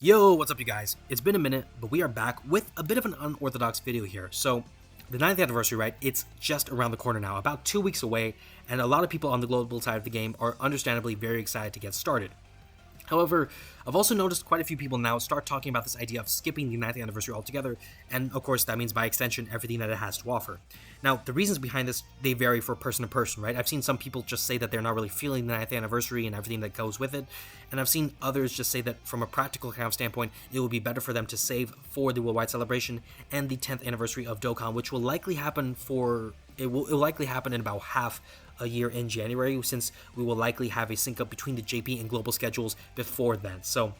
Yo, what's up you guys? It's been a minute, but we are back with a bit of an unorthodox video here. So, the 9th anniversary, right, it's just around the corner now, about 2 weeks away, and a lot of people on the global side of the game are understandably very excited to get started. However, I've also noticed quite a few people now start talking about this idea of skipping the 9th anniversary altogether, and of course that means by extension everything that it has to offer. Now, the reasons behind this, they vary for person to person, right? I've seen some people just say that they're not really feeling the 9th anniversary and everything that goes with it, and I've seen others just say that from a practical kind of standpoint, it would be better for them to save for the worldwide celebration and the 10th anniversary of Dokkan, which will likely happen it'll likely happen in about half a year in January, since we will likely have a sync up between the JP and global schedules before then. So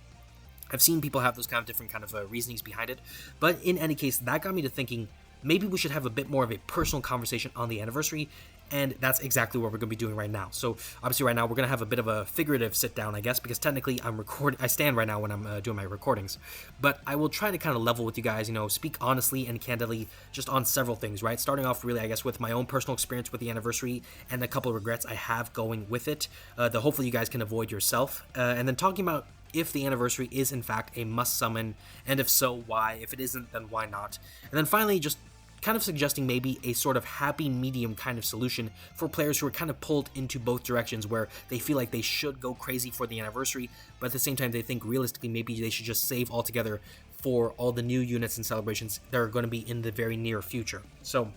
I've seen people have those kind of different kind of reasonings behind it, but in any case, that got me to thinking maybe we should have a bit more of a personal conversation on the anniversary, and that's exactly what we're going to be doing right now. So obviously right now we're going to have a bit of a figurative sit down, I guess, because technically I stand right now when I'm doing my recordings, but I will try to kind of level with you guys, speak honestly and candidly just on several things, right? Starting off really, I guess, with my own personal experience with the anniversary and a couple of regrets I have going with it, that hopefully you guys can avoid yourself, and then talking about if the anniversary is in fact a must summon, and if so, why? If it isn't, then why not? And then finally, just kind of suggesting maybe a sort of happy medium kind of solution for players who are kind of pulled into both directions, where they feel like they should go crazy for the anniversary, but at the same time they think realistically maybe they should just save altogether for all the new units and celebrations that are going to be in the very near future. So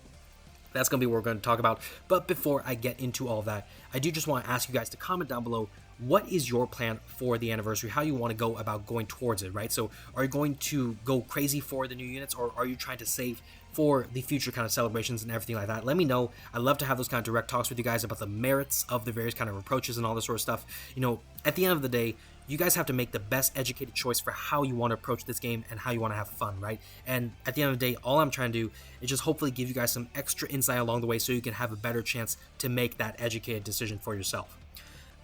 that's going to be what we're going to talk about. But before I get into all that, I do just want to ask you guys to comment down below, what is your plan for the anniversary? How you want to go about going towards it, right? So are you going to go crazy for the new units, or are you trying to save for the future kind of celebrations and everything like that? Let me know. I love to have those kind of direct talks with you guys about the merits of the various kind of approaches and all this sort of stuff. At the end of the day, you guys have to make the best educated choice for how you want to approach this game and how you want to have fun, right? And at the end of the day, all I'm trying to do is just hopefully give you guys some extra insight along the way so you can have a better chance to make that educated decision for yourself.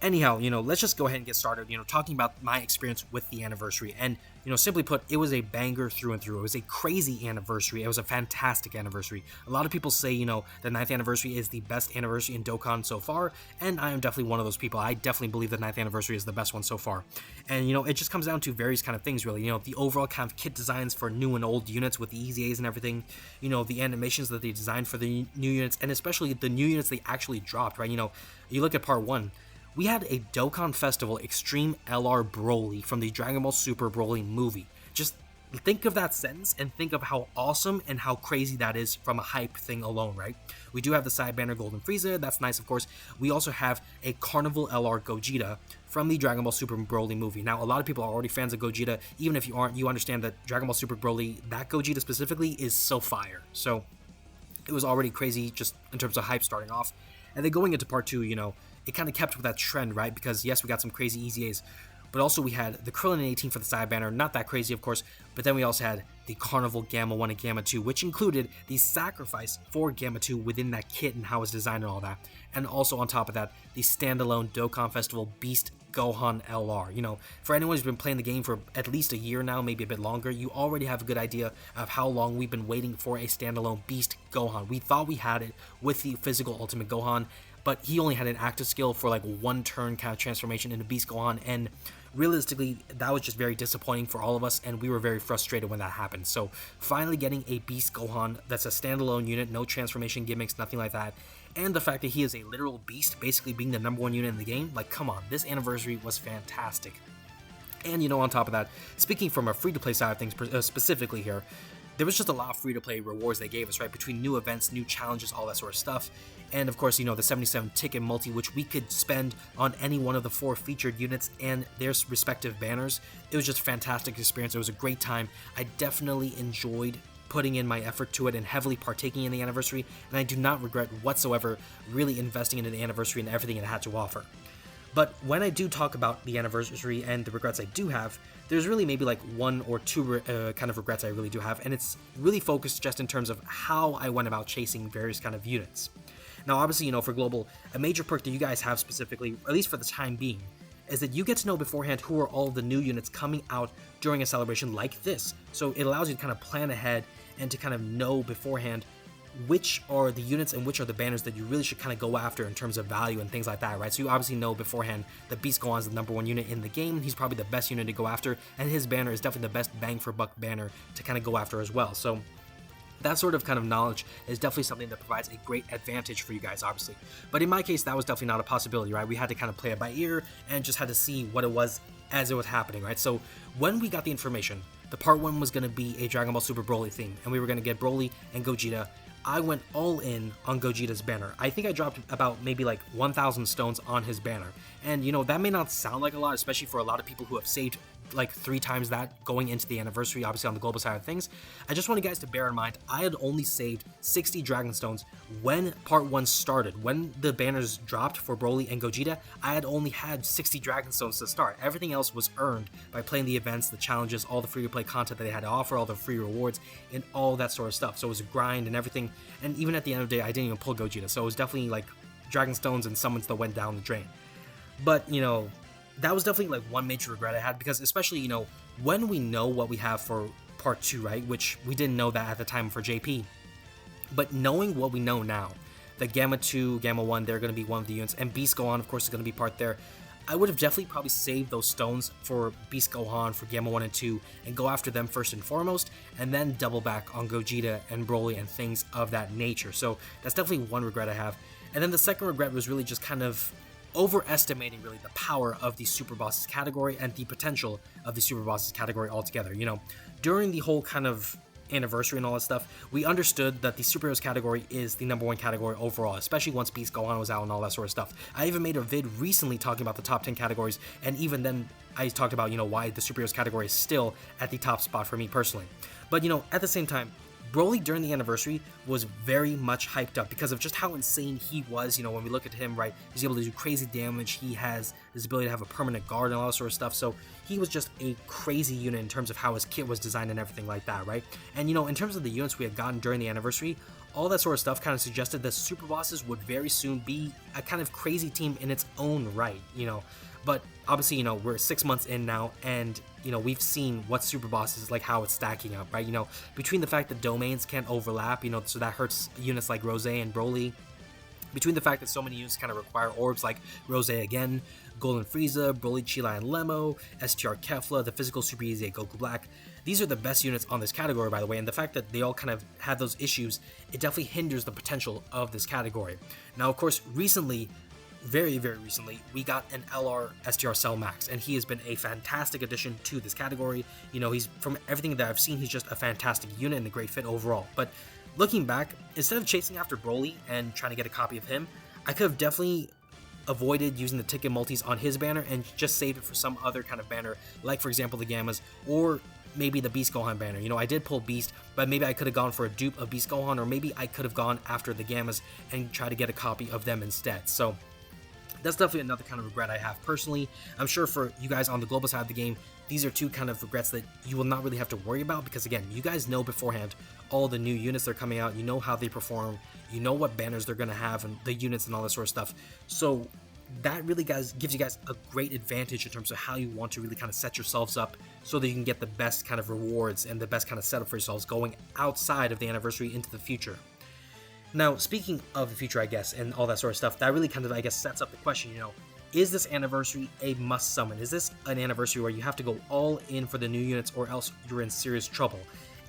Anyhow, let's just go ahead and get started, talking about my experience with the anniversary. And, simply put, it was a banger through and through. It was a crazy anniversary. It was a fantastic anniversary. A lot of people say, the 9th anniversary is the best anniversary in Dokkan so far, and I am definitely one of those people. I definitely believe the 9th anniversary is the best one so far. And, it just comes down to various kind of things, really. The overall kind of kit designs for new and old units with the EZAs and everything, the animations that they designed for the new units, and especially the new units they actually dropped, right? You look at part 1, we had a Dokkan Festival Extreme LR Broly from the Dragon Ball Super Broly movie. Just think of that sentence and think of how awesome and how crazy that is from a hype thing alone, right? We do have the side banner Golden Frieza, that's nice, of course. We also have a Carnival LR Gogeta from the Dragon Ball Super Broly movie. Now, a lot of people are already fans of Gogeta. Even if you aren't, you understand that Dragon Ball Super Broly, that Gogeta specifically, is so fire. So it was already crazy just in terms of hype starting off. And then going into part 2, it kind of kept with that trend, right? Because yes, we got some crazy EZAs, but also we had the Krillin 18 for the side banner, not that crazy, of course, but then we also had the Carnival Gamma 1 and Gamma 2, which included the sacrifice for Gamma 2 within that kit and how it's designed and all that. And also on top of that, the standalone Dokkan Festival Beast Gohan LR. For anyone who's been playing the game for at least a year now, maybe a bit longer, you already have a good idea of how long we've been waiting for a standalone Beast Gohan. We thought we had it with the physical Ultimate Gohan, but he only had an active skill for like one turn kind of transformation into Beast Gohan, and realistically, that was just very disappointing for all of us, and we were very frustrated when that happened. So finally getting a Beast Gohan that's a standalone unit, no transformation gimmicks, nothing like that, and the fact that he is a literal beast, basically being the #1 unit in the game, like, come on, this anniversary was fantastic. And on top of that, speaking from a free-to-play side of things specifically here, there was just a lot of free-to-play rewards they gave us, right? Between new events, new challenges, all that sort of stuff. And of course, the 77 ticket multi, which we could spend on any one of the 4 featured units and their respective banners. It was just a fantastic experience. It was a great time. I definitely enjoyed putting in my effort to it and heavily partaking in the anniversary, and I do not regret whatsoever really investing in the anniversary and everything it had to offer. But when I do talk about the anniversary and the regrets I do have, there's really maybe like 1 or 2 kind of regrets I really do have, and it's really focused just in terms of how I went about chasing various kind of units. Now, obviously, for Global, a major perk that you guys have specifically, at least for the time being, is that you get to know beforehand who are all the new units coming out during a celebration like this. So it allows you to kind of plan ahead and to kind of know beforehand which are the units and which are the banners that you really should kind of go after in terms of value and things like that, right? So you obviously know beforehand that Beast Gohan is the #1 unit in the game. He's probably the best unit to go after, and his banner is definitely the best bang for buck banner to kind of go after as well. So that sort of kind of knowledge is definitely something that provides a great advantage for you guys, obviously. But in my case, that was definitely not a possibility, right? We had to kind of play it by ear and just had to see what it was as it was happening, right? So when we got the information, the part 1 was going to be a Dragon Ball Super Broly theme, and we were going to get Broly and Gogeta. I went all in on Gogeta's banner. I think I dropped about maybe like 1,000 stones on his banner. And you know, that may not sound like a lot, especially for a lot of people who have saved like 3 times that going into the anniversary, obviously on the global side of things. I just want you guys to bear in mind, I had only saved 60 Dragon Stones when part 1 started. When the banners dropped for Broly and Gogeta, I had only had 60 Dragon Stones to start. Everything else was earned by playing the events, the challenges, all the free-to-play content that they had to offer, all the free rewards, and all that sort of stuff. So it was a grind and everything, and even at the end of the day, I didn't even pull Gogeta, so it was definitely like Dragon Stones and summons that went down the drain. But, you know, that was definitely like one major regret I had, because especially, you know, when we know what we have for part 2, right, which we didn't know that at the time for JP, but knowing what we know now, that Gamma 2, Gamma 1, they're going to be one of the units, and Beast Gohan, of course, is going to be part there, I would have definitely probably saved those stones for Beast Gohan, for Gamma 1 and 2, and go after them first and foremost, and then double back on Gogeta and Broly and things of that nature. So that's definitely one regret I have. And then the second regret was really just kind of overestimating really the power of the Super Bosses category and the potential of the Super Bosses category altogether. You know, during the whole kind of anniversary and all that stuff, we understood that the superheroes category is the #1 category overall, especially once Beast Gohan was out and all that sort of stuff. I even made a vid recently talking about the top 10 categories, and even then I talked about, you know, why the superheroes category is still at the top spot for me personally. But, you know, at the same time, Broly during the anniversary was very much hyped up because of just how insane he was. You know, when we look at him, right, he's able to do crazy damage. He has his ability to have a permanent guard and all that sort of stuff. So he was just a crazy unit in terms of how his kit was designed and everything like that, right? And, you know, in terms of the units we had gotten during the anniversary, all that sort of stuff kind of suggested that Super Bosses would very soon be a kind of crazy team in its own right, you know. But obviously, you know, we're 6 months in now, and, you know, we've seen what Super Bosses is like, how it's stacking up, right? You know, between the fact that domains can't overlap, you know, so that hurts units like Rose and Broly. Between the fact that so many units kind of require orbs like Rose again, Golden Frieza, Broly, Chila, and Lemo, STR Kefla, the physical Super Easy Goku Black. These are the best units on this category, by the way, and the fact that they all kind of have those issues, it definitely hinders the potential of this category. Now, of course, recently, very recently, we got an LR STR Cell Max, and he has been a fantastic addition to this category. You know, he's, from everything that I've seen, he's just a fantastic unit and a great fit overall. But looking back, instead of chasing after Broly and trying to get a copy of him, I could have definitely avoided using the ticket multis on his banner and just saved it for some other kind of banner, like for example the Gammas, or maybe the Beast Gohan banner. You know, I did pull Beast, but maybe I could have gone for a dupe of Beast Gohan, or maybe I could have gone after the Gammas and try to get a copy of them instead. So that's definitely another kind of regret I have personally. I'm sure for you guys on the global side of the game, these are two kind of regrets that you will not really have to worry about, because again, you guys know beforehand all the new units that are coming out, you know how they perform, you know what banners they're going to have, and the units and all that sort of stuff. So that really, guys, gives you guys a great advantage in terms of how you want to really kind of set yourselves up so that you can get the best kind of rewards and the best kind of setup for yourselves going outside of the anniversary into the future. Now, speaking of the future, I guess, and all that sort of stuff, that really kind of, I guess, sets up the question, you know, is this anniversary a must summon? Is this an anniversary where you have to go all in for the new units, or else you're in serious trouble?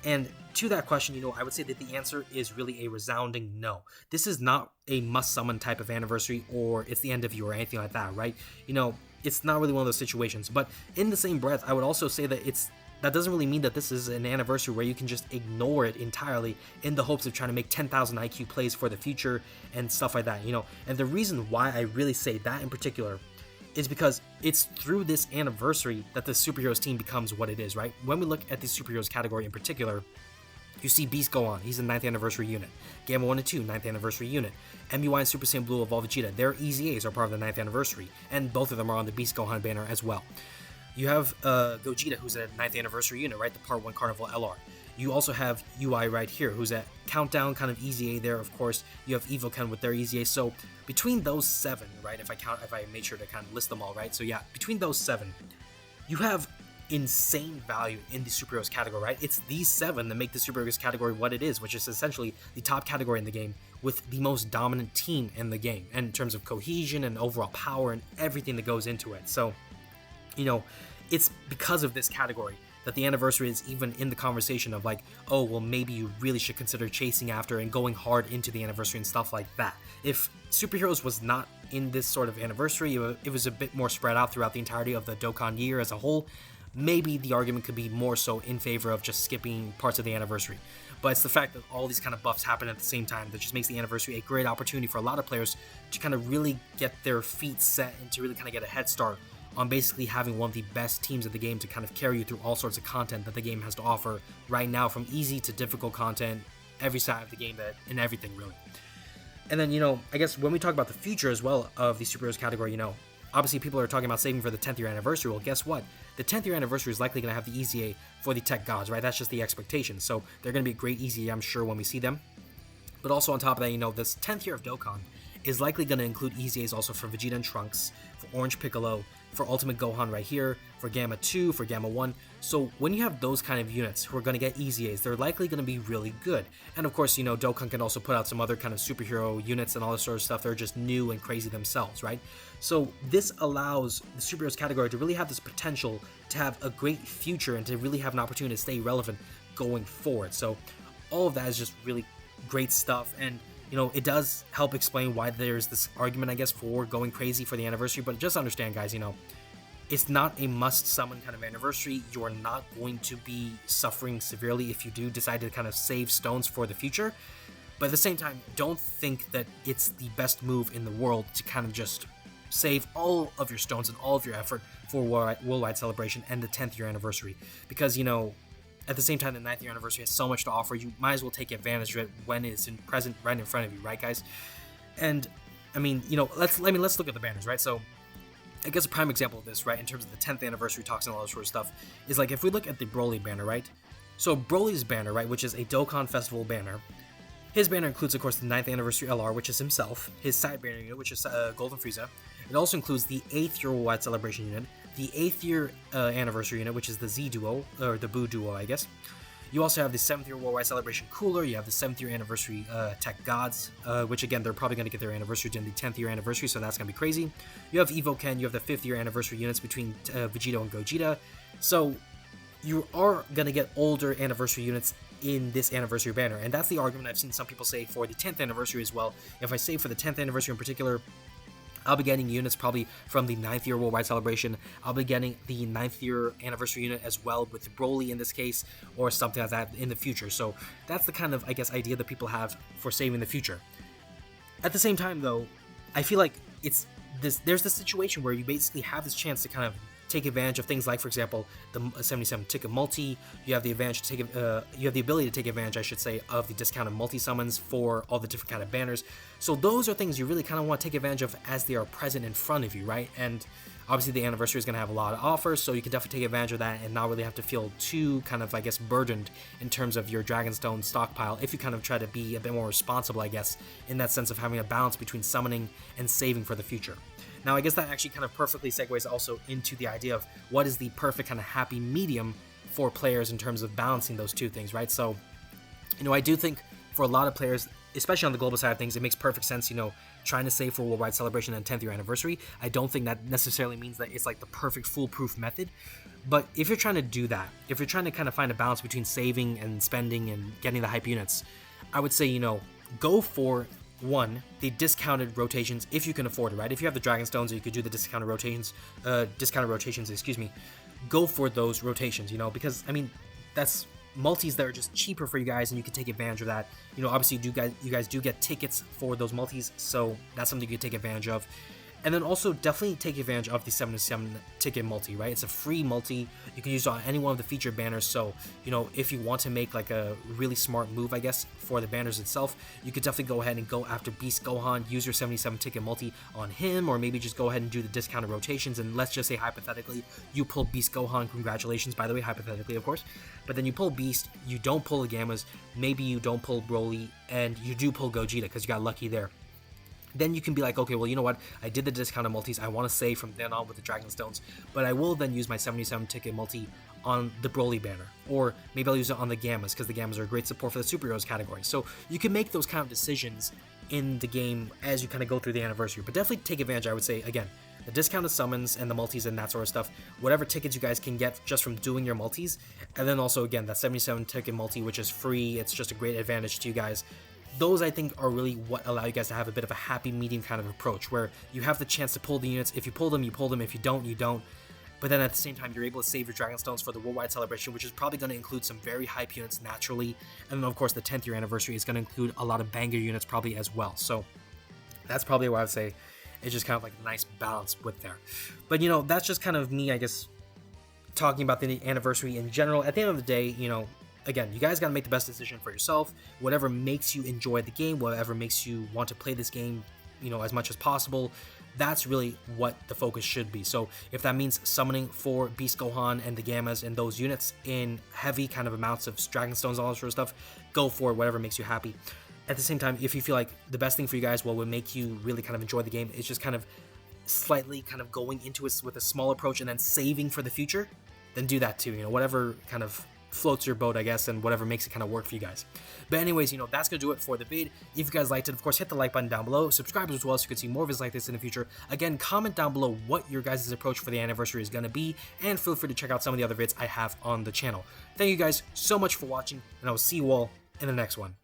And to that question, you know, I would say that the answer is really a resounding no. This is not a must summon type of anniversary, or it's the end of you or anything like that, right? You know, it's not really one of those situations. But in the same breath, I would also say that that doesn't really mean that this is an anniversary where you can just ignore it entirely in the hopes of trying to make 10,000 IQ plays for the future and stuff like that, you know. And the reason why I really say that in particular is because it's through this anniversary that the superheroes team becomes what it is, right? When we look at the superheroes category in particular, you see Beast Gohan, he's the 9th anniversary unit. Gamma 1 and 2, 9th anniversary unit. MUI and Super Saiyan Blue Evolve Vegeta, their EZAs are part of the 9th anniversary, and both of them are on the Beast Gohan banner as well. You have Gogeta, who's a 9th anniversary unit, right? The Part 1 Carnival LR. You also have UI right here, who's a Countdown kind of EZA there, of course. You have EvoCan with their EZA. So between those 7, right, if I made sure to kind of list them all, right? So yeah, between those 7, you have insane value in the superheroes category, right? It's these 7 that make the superheroes category what it is, which is essentially the top category in the game with the most dominant team in the game, and in terms of cohesion and overall power and everything that goes into it. So, it's because of this category that the Anniversary is even in the conversation of like, oh, well, maybe you really should consider chasing after and going hard into the Anniversary and stuff like that. If superheroes was not in this sort of Anniversary, it was a bit more spread out throughout the entirety of the Dokkan year as a whole, maybe the argument could be more so in favor of just skipping parts of the Anniversary. But it's the fact that all these kind of buffs happen at the same time that just makes the Anniversary a great opportunity for a lot of players to kind of really get their feet set and to really kind of get a head start on basically having one of the best teams of the game to kind of carry you through all sorts of content that the game has to offer right now, from easy to difficult content, every side of the game, and everything really. And then, I guess when we talk about the future as well of the superheroes category, obviously people are talking about saving for the 10th year anniversary. Well, guess what? The 10th year anniversary is likely going to have the EZA for the tech gods, right? That's just the expectation. So they're going to be a great EZA, I'm sure, when we see them. But also on top of that, this 10th year of Dokkan is likely going to include EZAs also for Vegeta and Trunks, for Orange Piccolo, for Ultimate Gohan right here, for Gamma 2, for Gamma 1. So when you have those kind of units who are going to get EZAs, they're likely going to be really good. And of course, Dokkan can also put out some other kind of superhero units and all this sort of stuff. They're just new and crazy themselves, right? So this allows the superheroes category to really have this potential to have a great future and to really have an opportunity to stay relevant going forward. So all of that is just really great stuff. And it does help explain why there's this argument, I guess, for going crazy for the Anniversary. But just understand, guys, it's not a must-summon kind of Anniversary. You are not going to be suffering severely if you do decide to kind of save stones for the future. But at the same time, don't think that it's the best move in the world to kind of just save all of your stones and all of your effort for Worldwide Celebration and the 10th year Anniversary. Because, at the same time, the 9th year anniversary has so much to offer. You might as well take advantage of it when it's present right in front of you, right, guys? And I mean, let's look at the banners, right? So I guess a prime example of this, right, in terms of the 10th anniversary talks and all this sort of stuff, is like if we look at the Broly banner, right? So Broly's banner, right, which is a Dokkan Festival banner, his banner includes, of course, the 9th anniversary LR, which is himself, his side banner unit, which is Golden Frieza. It also includes the 8th year Worldwide Celebration unit, the 8th year anniversary unit, which is the Z duo, or the Boo duo, I guess. You also have the 7th year Worldwide Celebration Cooler. You have the 7th year anniversary Tech Gods, which again, they're probably going to get their anniversary in the 10th year anniversary, so that's going to be crazy. You have Evo Ken, you have the 5th year anniversary units between Vegito and Gogeta. So you are going to get older anniversary units in this anniversary banner, and that's the argument I've seen some people say for the 10th anniversary as well. If I say for the 10th anniversary in particular, I'll be getting units probably from the 9th year Worldwide Celebration. I'll be getting the 9th year anniversary unit as well with Broly in this case, or something like that in the future. So that's the kind of, I guess, idea that people have for saving the future. At the same time, though, I feel like there's this situation where you basically have this chance to kind of take advantage of things like, for example, the 77 ticket multi. You have the advantage to you have the ability to take advantage, I should say, of the discounted multi summons for all the different kind of banners. So those are things you really kind of want to take advantage of as they are present in front of you, right? And obviously the anniversary is going to have a lot of offers, so you can definitely take advantage of that and not really have to feel too kind of, I guess, burdened in terms of your Dragonstone stockpile if you kind of try to be a bit more responsible, I guess, in that sense of having a balance between summoning and saving for the future. Now, I guess that actually kind of perfectly segues also into the idea of what is the perfect kind of happy medium for players in terms of balancing those two things, right? So, I do think for a lot of players, especially on the global side of things, it makes perfect sense, trying to save for Worldwide Celebration and 10th year anniversary. I don't think that necessarily means that it's like the perfect foolproof method. But if you're trying to do that, if you're trying to kind of find a balance between saving and spending and getting the hype units, I would say, go for the discounted rotations if you can afford it, right? If you have the Dragonstones, you could do the discounted rotations, go for those rotations, because, I mean, that's multis that are just cheaper for you guys, and you can take advantage of that. Obviously, you guys do get tickets for those multis, so that's something you can take advantage of. And then also definitely take advantage of the 77 ticket multi, right? It's a free multi. You can use it on any one of the featured banners. So, if you want to make like a really smart move, I guess, for the banners itself, you could definitely go ahead and go after Beast Gohan, use your 77 ticket multi on him, or maybe just go ahead and do the discounted rotations. And let's just say hypothetically, you pull Beast Gohan. Congratulations, by the way, hypothetically, of course. But then you pull Beast, you don't pull the Gammas, maybe you don't pull Broly, and you do pull Gogeta because you got lucky there. then you can be like, okay, well, you know what? I did the discounted multis. I want to save from then on with the Dragon Stones, but I will then use my 77 ticket multi on the Broly banner, or maybe I'll use it on the Gammas because the Gammas are a great support for the superheroes category. So you can make those kind of decisions in the game as you kind of go through the anniversary, but definitely take advantage. I would say again, the discounted summons and the multis and that sort of stuff, whatever tickets you guys can get just from doing your multis, and then also again that 77 ticket multi, which is free. It's just a great advantage to you guys. Those, I think, are really what allow you guys to have a bit of a happy medium kind of approach, where you have the chance to pull the units. If you pull them, you pull them. If you don't, you don't. But then at the same time, you're able to save your Dragon Stones for the worldwide celebration, which is probably going to include some very hype units naturally. And then, of course, the 10th year anniversary is going to include a lot of banger units probably as well. So that's probably what I would say. It's just kind of like a nice balance with there. But, you know, that's just kind of me, I guess, talking about the anniversary in general. At the end of the day, you know, again, you guys got to make the best decision for yourself. Whatever makes you enjoy the game, whatever makes you want to play this game, you know, as much as possible, that's really what the focus should be. So if that means summoning for Beast Gohan and the Gammas and those units in heavy kind of amounts of Dragon Stones, all that sort of stuff, go for it, whatever makes you happy. At the same time, if you feel like the best thing for you guys, what would make you really kind of enjoy the game is just kind of slightly kind of going into it with a small approach and then saving for the future, then do that too. You know, whatever kind of floats your boat, I guess, and whatever makes it kind of work for you guys. But anyways, you know, that's gonna do it for the vid. If you guys liked it, of course, hit the like button down below, subscribe as well so you can see more videos like this in the future. Again, comment down below what your guys' approach for the anniversary is gonna be, and feel free to check out some of the other vids I have on the channel. Thank you guys so much for watching, and I will see you all in the next one.